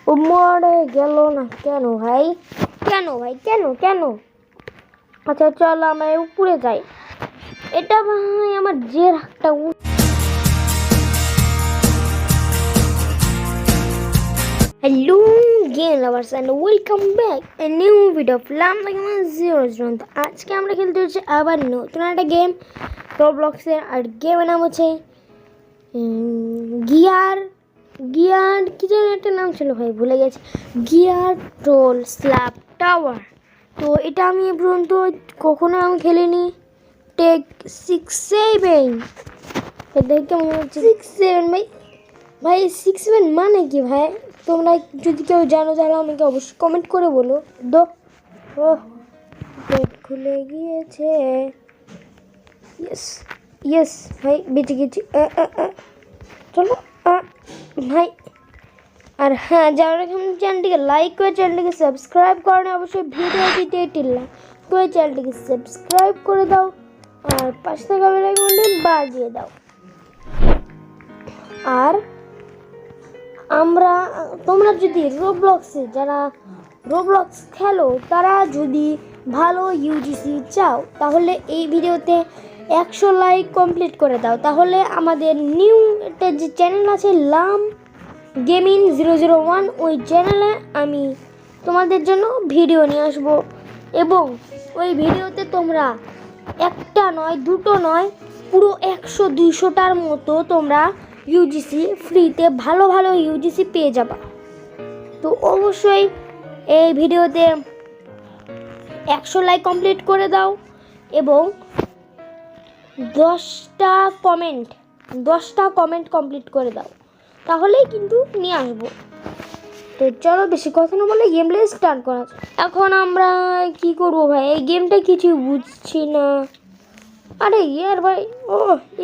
ও মরে গেল না কেন ভাই? কেন? আচ্ছা চল আমরা উপরে যাই। এটা ভাই আমার যে রাগটা hello game lovers and welcome back a new video ফ্লাম জিরো জিরো। আজকে আমরা খেলতে হচ্ছে আবার নতুন একটা গেম রোবলক্সের। আর গেমের নাম হচ্ছে গিয়ার কি যেন একটা নাম ছিল ভাই, ভুলে গেছি। Gear troll slap tower. তো এটা আমি এ পর্যন্ত কখনো আমি খেলিনি। টেক 6-7 দেখে মনে হচ্ছে 6-7 ভাই 6-7 মানে কি ভাই? তোমরা যদি কেউ জানো তাহলে আমাকে অবশ্যই কমেন্ট করে বলো। ও পেট খুলে গিয়েছে। ইয়েস ভাই বেঁচে গেছি। চলো ভাই। আর হ্যাঁ, যারা এখন চ্যানেলটিকে লাইক করে চ্যানেলটিকে সাবস্ক্রাইব করে না, অবশ্যই ভিডিওটিতে লাইক করে চ্যানেলটিকে সাবস্ক্রাইব করে দাও আর পাশে থাকা বেল আইকনটি বাজিয়ে দাও। আর তোমরা যদি রোবলক্সে যারা রোবলক্স খেলো তারা যদি ভালো ইউজিসি চাও তাহলে এই ভিডিওতে 100 লাইক কমপ্লিট করে দাও। তাহলে আমাদের নিউ একটা যে চ্যানেল আছে লাম গেমিং 001, ওই চ্যানেলে আমি তোমাদের জন্য ভিডিও নিয়ে আসবো এবং ওই ভিডিওতে তোমরা একটা নয় দুটো নয় পুরো 100-200টার মতো তোমরা ইউজিসি ফ্রিতে ভালো ইউজিসি পেয়ে যাবা। তো অবশ্যই এই ভিডিওতে 100 লাইক কমপ্লিট করে দাও এবং 10টা কমেন্ট কমপ্লিট করে দাও, তাহলেই কিন্তু নিয়ে আসবো। তো চলো বেশি কথা না বলে গেম প্লে স্টার্ট করা যাক। এখন আমরা কি করবো ভাই? এই গেমটা কিছু বুঝছি না। আরে ইয়ার ভাই, ও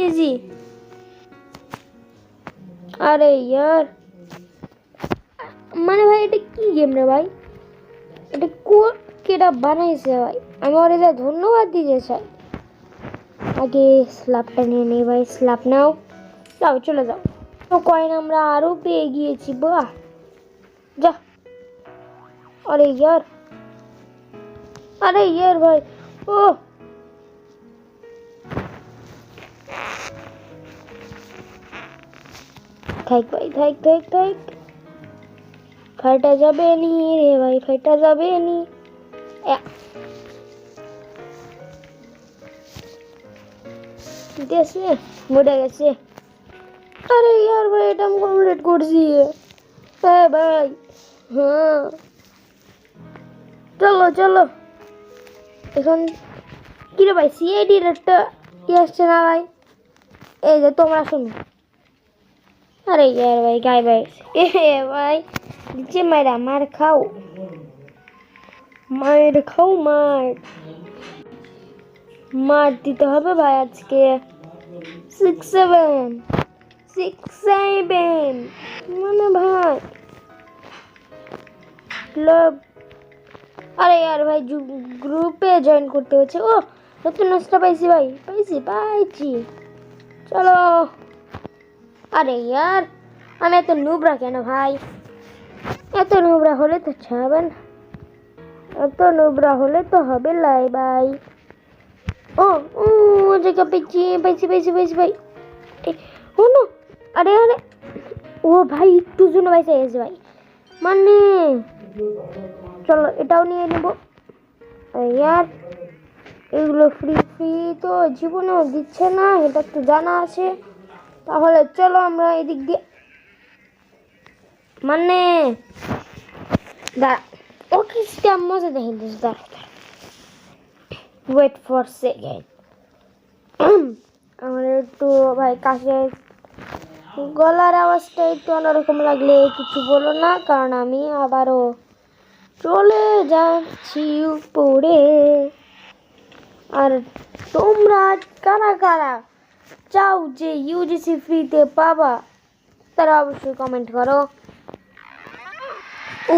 ইজি। আরে ইয়ার মানে ভাই এটা কি গেম রে ভাই? এটা কেটা বানাইছে ভাই? আমি ওর এটা ধন্যবাদ দিতে চাই। আগে স্ল্যাপটা নিয়ে নেই ভাই, স্ল্যাপ নাও, যাও চলে যাও। তো কয়েন আমরা আরো পেয়ে গিয়েছি, বাহ যা। আরে ইয়ার ভাই, ও থাক ভাই, থাক ফাইটা যাবে নি রে ভাই, ফাইটা যাবে নি। গেছে মরে গেছে। আরে ইয়ার ভাই এটা আমি কমপ্লিট করছি। হ্যাঁ ভাই, হ্যাঁ চলো এখন কি রে ভাই, সিআইডির একটা আসছে না ভাই? এই যে তোমরা শুনো। আরে ইয়ার ভাই গাই ভাই, এ ভাই নিচে মাইরা মার খাও মার দিতে হবে ভাই আজকে। 6-7 মানে ভাই ক্লাব। আরে ইয়ার ভাই গ্রুপে জয়েন করতে হচ্ছে। ও নতুন রাস্তা পাইছি ভাই, পাইছি চলো। আরে ইয়ার আমি এত নুবরা কেন ভাই? এত নুবরা হলে তো ছাড়বেন, এত নুবরা হলে তো হবে লাই ভাই। ও জায়গা পাইছি ভাই। ও নো, আরে ও ভাই একটু জন্য পাইছে গেছে ভাই, মানে চলো এটাও নিয়ে নেব। ইয়ার এগুলো ফ্রি তো জীবনেও দিচ্ছে না, এটা তো জানা আছে। তাহলে চলো আমরা এদিক দিয়ে মানে দাঁড়া, ওকে মজা দেখে দিস। দাঁড়া ওয়েট ফর সেকেন্ড। আমার একটু ভাই কাছে গলার আওয়াজটা একটু অন্যরকম লাগলে কিছু বলো না, কারণ আমি আবারও চলে যাচ্ছি উপরে। আর তোমরা কারা চাও যে ইউজিসি ফ্রিতে পাবা তারা অবশ্যই কমেন্ট করো। ও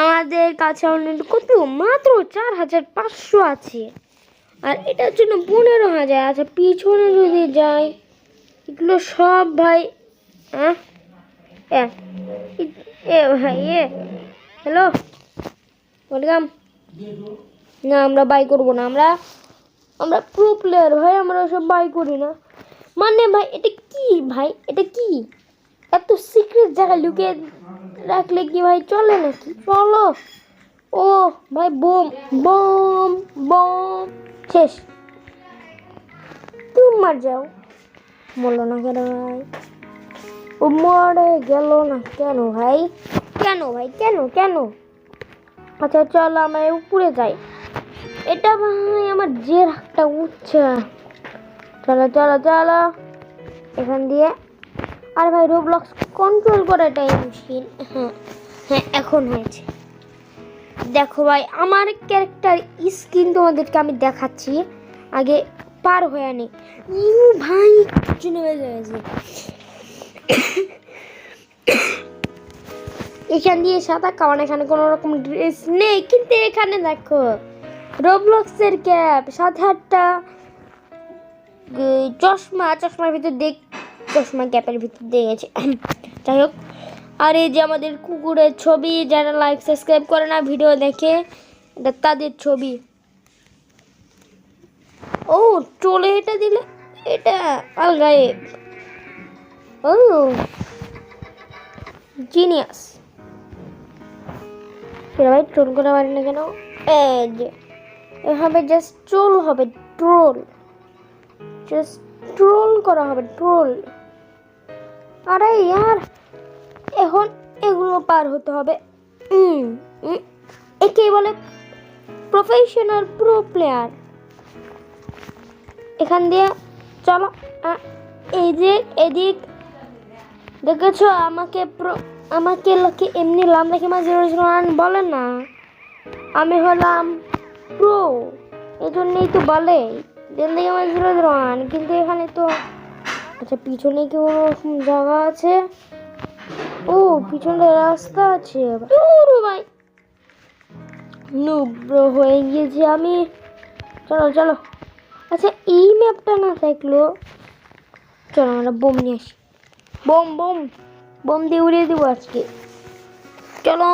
আমাদের কাছে কত মাত্র 4500 আছে, আর এটার জন্য 15,000 আছে। পিছনে যদি যাই এগুলো সব ভাই এ এ ভাই হ্যালো ওয়েলকাম। না আমরা বাই করবো না, আমরা আমরা প্রো প্লেয়ার ভাই, আমরা সব বাই করি না। মানে ভাই এটা কি ভাই, এটা কি এত সিক্রেট জায়গা লুকিয়ে রাখলে কি ভাই চলে নাকি? চলো। ও ভাই বোম বোম বোম শেষ। তুমি মার যাও। বললো না কেন ভাই? ও মরে গেল না কেন ভাই? কেন ভাই কেন কেন? আচ্ছা চলো আমরা উপরে যাই। এটা ভাই আমার যে রাগটা উঠছে। চলো চলো চলো এখান দিয়ে। আর ভাই রোবলক্স কন্ট্রোল করাটাই মুশকিল। হ্যাঁ হ্যাঁ এখন হয়েছে। দেখো ভাই আমার ক্যারেক্টার স্কিন তোমাদেরকে আমি দেখাচ্ছি, আগে পার হয়ে নি। ইউ ভাই কিছু নেমে গেছে। এখান দিয়ে সাদা কারণ এখানে কোনো রকম ড্রেস নেই, কিন্তু এখানে দেখো রোবলক্সের ক্যাপ, সাথে একটা চশমা, চশমার ভিতর চশমা ক্যাপের ভিতর দিয়ে গেছে। যাই হোক, আর এই যে আমাদের কুকুরের ছবি, যারা লাইক সাবস্ক্রাইব করে না ভিডিও দেখে, এটা তাদের ছবি। ও চলে এটা দিলে এটা আলগায়ে। ও জিনিয়াস। ভাই ট্রোল করা পারি না কেন? এই যে এভাবে জাস্ট ট্রোল হবে, ট্রোল জাস্ট ট্রোল করা হবে, ট্রোল। আরে ইয়ার এখন এগুলো পার হতে হবে। একে বলে প্রফেশনাল প্রো প্লেয়ার। এখান দিয়ে চলো। এই যে এদিক দেখেছো আমাকে আমাকে লোকে এমনি লাম দেখে মা 001 বলে না, আমি হলাম প্রো, এই জন্যই তো বলে দেখে আমার 001। কিন্তু এখানে তো আচ্ছা পিছনে কি কোনো জায়গা আছে? ও পিছনে রাস্তা আছে ভাই। নুব্রো হয়ে গিয়েছি আমি। চলো চলো। আচ্ছা এই ম্যাপটা না থাকলো, চলো আমরা বোম নিয়ে আসি। বোম বোম বোম দিয়ে উড়িয়ে দেবো আজকে। চলো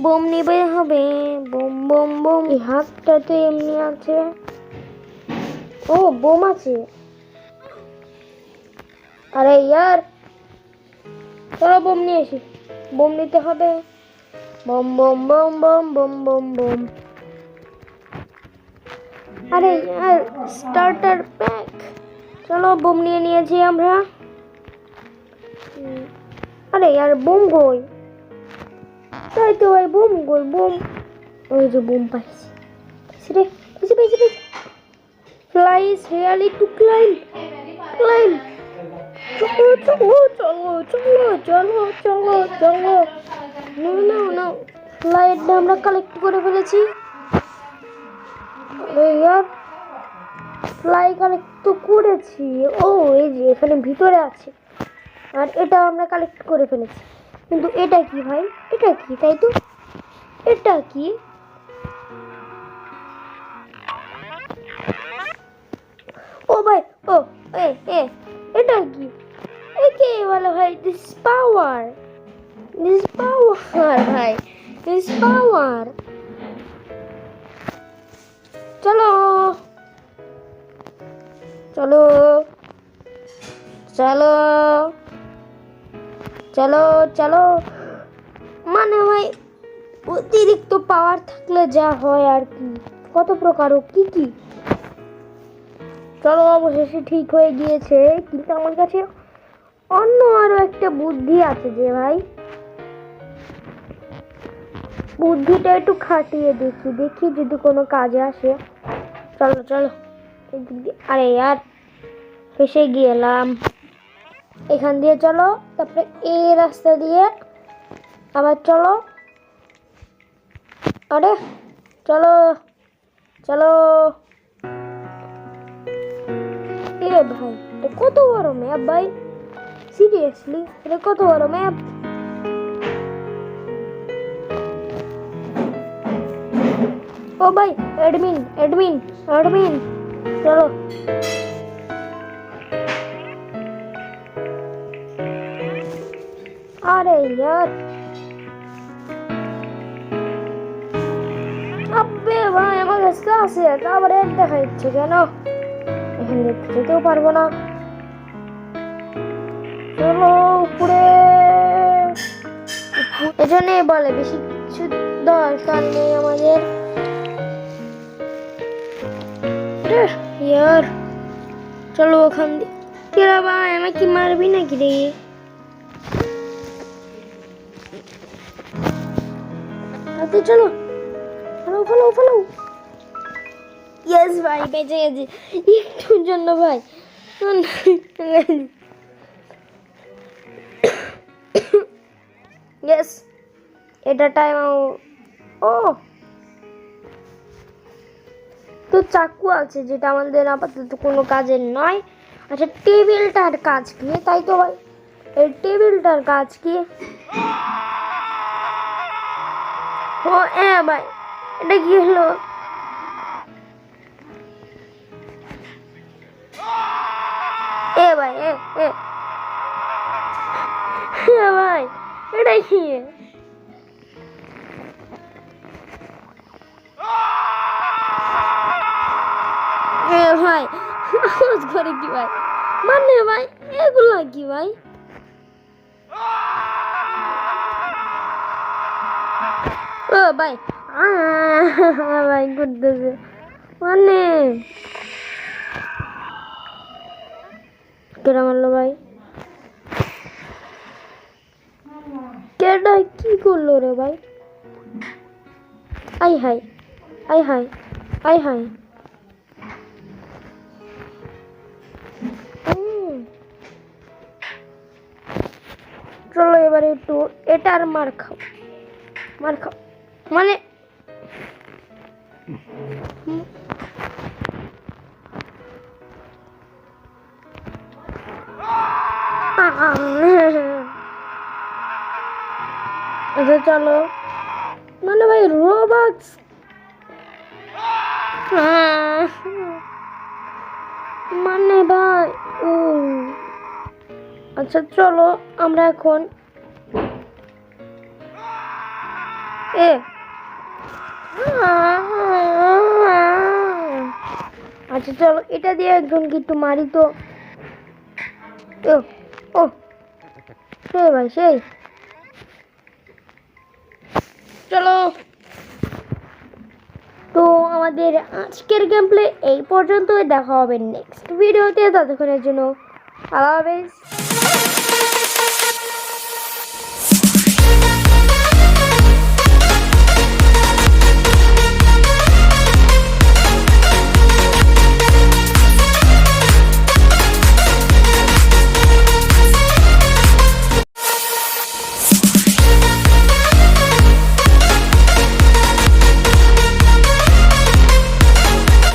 বোম নিবে হবে। Bomb bomb bomb. এই হাতটা তো এমনি আছে। ও বোম আছে। আরে ইয়ার চলো বোম নিয়ে আসি। বোম নিতে হবে। Bomb bomb bomb bomb bomb bomb bomb. আরে ইয়ার স্টার্টার প্যাক। চলো বোম নিয়ে নিয়েছি আমরা। আরে ইয়ার বোম কই? তাই তো ভাই বোম কই? বোম ওই যে বোম পাইছি। রে পেছি পেছি পেছি। Fly is really to climb climb. চলো চলো চলো চলো চলো চলো চলো। নো নো নো ফ্লাইটটা আমরা কালেক্ট করে ফেলেছি। আরে ইয়ার ফ্লাই কালেক্ট তো করেছি। ও এই যে এখানে ভিতরে আছে, আর এটা আমরা কালেক্ট করে ফেলেছি। কিন্তু এটা কি ভাই? এটা কি? তাই তো এটা কি? ও ভাই ও এ এ এটা কি? একে বলে ভাই দিস পাওয়ার, দিস পাওয়ার ভাই, দিস পাওয়ার। চলো চলো চলো চলো চলো। মানে ভাই অতিরিক্ত পাওয়ার থাকলে যা হয় আর কি, কত প্রকার কি কি। চলো অবশেষে ঠিক হয়ে গিয়েছে, কিন্তু আমার কাছে অন্য আরো একটা বুদ্ধি আছে যে ভাই, বুদ্ধিটা একটু খাটিয়ে দেখি দেখি যদি কোনো কাজে আসে। চলো চলো। আরে यार ফেসে গেলাম। এখান দিয়ে চলো, তারপরে এই রাস্তা দিয়ে আবার চলো। আরে চলো চলো। এ ভাই এটা কত বড় ম্যাপ ভাই, সিরিয়াসলি এটা কত বড় ম্যাপ। ও ভাই এডমিন এডমিন এডমিন চলো। আরে यार আবে ভাই আমার কাছে আছে তারপর এক দেখাচ্ছে কেন এখান দেখতে যেতেও পারবো না চলো উপরে এজন্যই বলে বেশি কিছু দরকার নেই আমাদের यार চলো ওখান দিয়ে কেরা ভাই আমাকে কি মারবি নাকি রে আচ্ছা চলো ফলো ফলো ফলো ইয়েস ভাই বেঁচে গেছি একটুর জন্য ভাই ইয়েস এটা টাইম ও তো চাকু আছে যেটা আমাদের আপাতত কোনো কাজের নয় আচ্ছা টেবিলটার কাজ কি তাই তো ভাই এই টেবিলটার কাজ কি ও ভাই এটা কি হলো ভাই ভাই এটা কি ভাই আওয়াজ করে কি ভাই মানে ভাই এগুলা কি ভাই ও ভাই ভাই করতেছে মানে কেরা মারলো ভাই কেডা কি করলো রে ভাই আই হাই আই হাই আই হাই চলো এবারে একটু এটার মার খাও মানে আচ্ছা চলো মানে ভাই রোবক্স মানে ভাই আচ্ছা চলো আমরা এখন আচ্ছা চলো এটা দিয়ে একজনকে একটু মারি তো ও সেই ভাই সেই চলো তো আমাদের আজকের গেম প্লে এই পর্যন্তই দেখা হবে নেক্সট ভিডিওতে ততক্ষণের জন্য আল্লাহ হাফেজ